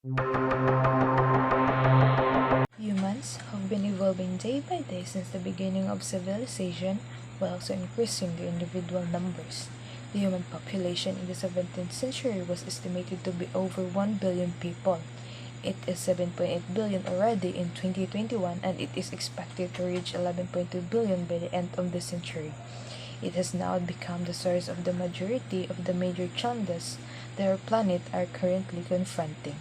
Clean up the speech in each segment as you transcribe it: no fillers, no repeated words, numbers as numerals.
Humans have been evolving day by day since the beginning of civilization, while also increasing their individual numbers. The human population in the 17th century was estimated to be over 1 billion people. It is 7.8 billion already in 2021, and it is expected to reach 11.2 billion by the end of the century. It has now become the source of the majority of the major challenges that our planet are currently confronting.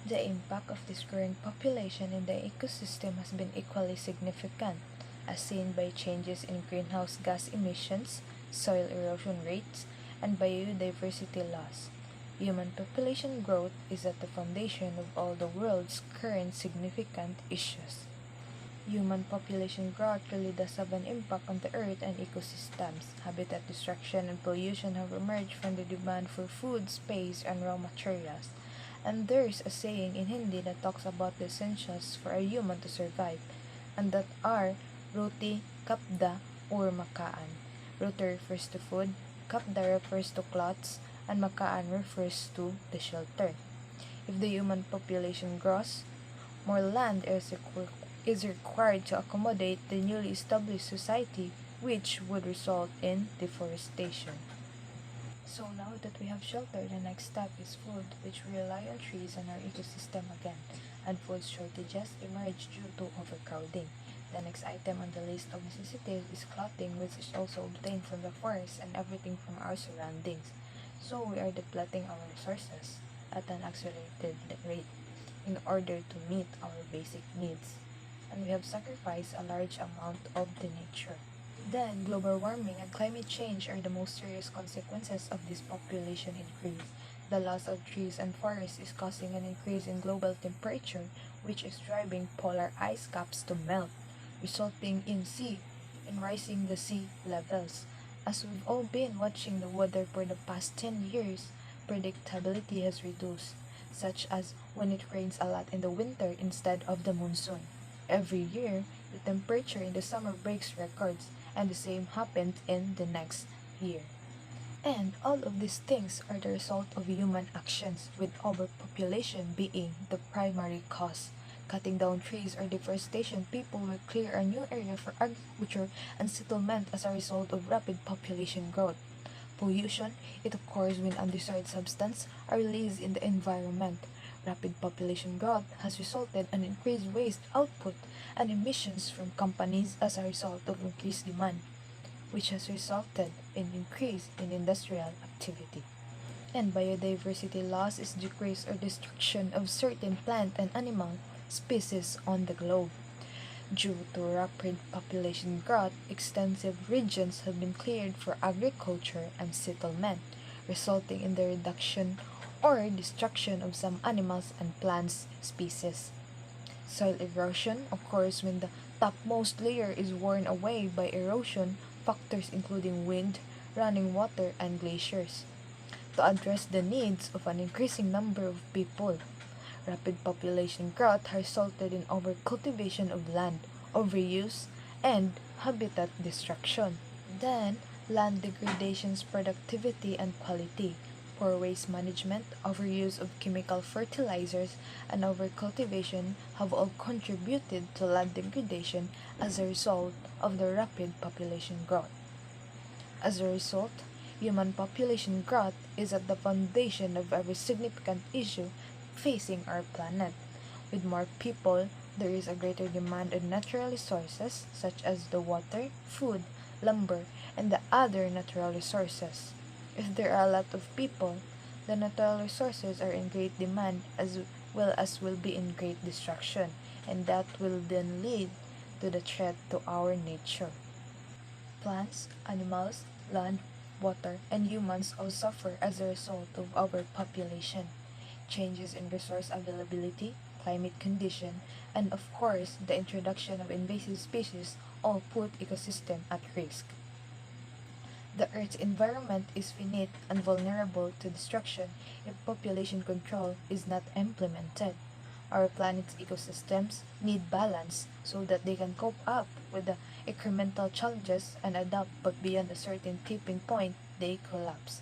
The impact of this growing population in the ecosystem has been equally significant, as seen by changes in greenhouse gas emissions, soil erosion rates, and biodiversity loss. Human population growth is at the foundation of all the world's current significant issues. Human population growth really does have an impact on the earth and ecosystems. Habitat destruction and pollution have emerged from the demand for food, space, and raw materials. And there's a saying in Hindi that talks about the essentials for a human to survive, and that are roti, kapda, or makaan. Roti refers to food, kapda refers to clothes, and makaan refers to the shelter. If the human population grows, more land is required to accommodate the newly established society, which would result in deforestation. So now that we have shelter, the next step is food, which we rely on trees and our ecosystem again, and food shortages emerge due to overcrowding. The next item on the list of necessities is clothing, which is also obtained from the forest and everything from our surroundings. So we are depleting our resources at an accelerated rate in order to meet our basic needs, and we have sacrificed a large amount of the nature. Then, global warming and climate change are the most serious consequences of this population increase. The loss of trees and forests is causing an increase in global temperature, which is driving polar ice caps to melt, resulting in rising the sea levels. As we've all been watching the weather for the past 10 years, predictability has reduced, such as when it rains a lot in the winter instead of the monsoon. Every year, the temperature in the summer breaks records, and the same happens in the next year. And all of these things are the result of human actions, with overpopulation being the primary cause. Cutting down trees or deforestation, people will clear a new area for agriculture and settlement as a result of rapid population growth. Pollution, it occurs when undesired substances are released in the environment. Rapid population growth has resulted in increased waste output and emissions from companies as a result of increased demand, which has resulted in increase in industrial activity. And biodiversity loss is decrease or destruction of certain plant and animal species on the globe. Due to rapid population growth, extensive regions have been cleared for agriculture and settlement, resulting in the reduction or destruction of some animals and plant species. Soil erosion occurs when the topmost layer is worn away by erosion factors including wind, running water, and glaciers. To address the needs of an increasing number of people, rapid population growth has resulted in overcultivation of land, overuse, and habitat destruction. Then, land degradation's productivity and quality, poor waste management, overuse of chemical fertilizers, and overcultivation have all contributed to land degradation as a result of the rapid population growth. As a result, human population growth is at the foundation of every significant issue facing our planet. With more people, there is a greater demand on natural resources such as the water, food, lumber, and the other natural resources. If there are a lot of people, the natural resources are in great demand as well as will be in great destruction, and that will then lead to the threat to our nature. Plants, animals, land, water, and humans all suffer as a result of overpopulation. Changes in resource availability, climate condition, and of course, the introduction of invasive species all put ecosystem at risk. The Earth's environment is finite and vulnerable to destruction if population control is not implemented. Our planet's ecosystems need balance so that they can cope up with the incremental challenges and adapt, but beyond a certain tipping point, they collapse.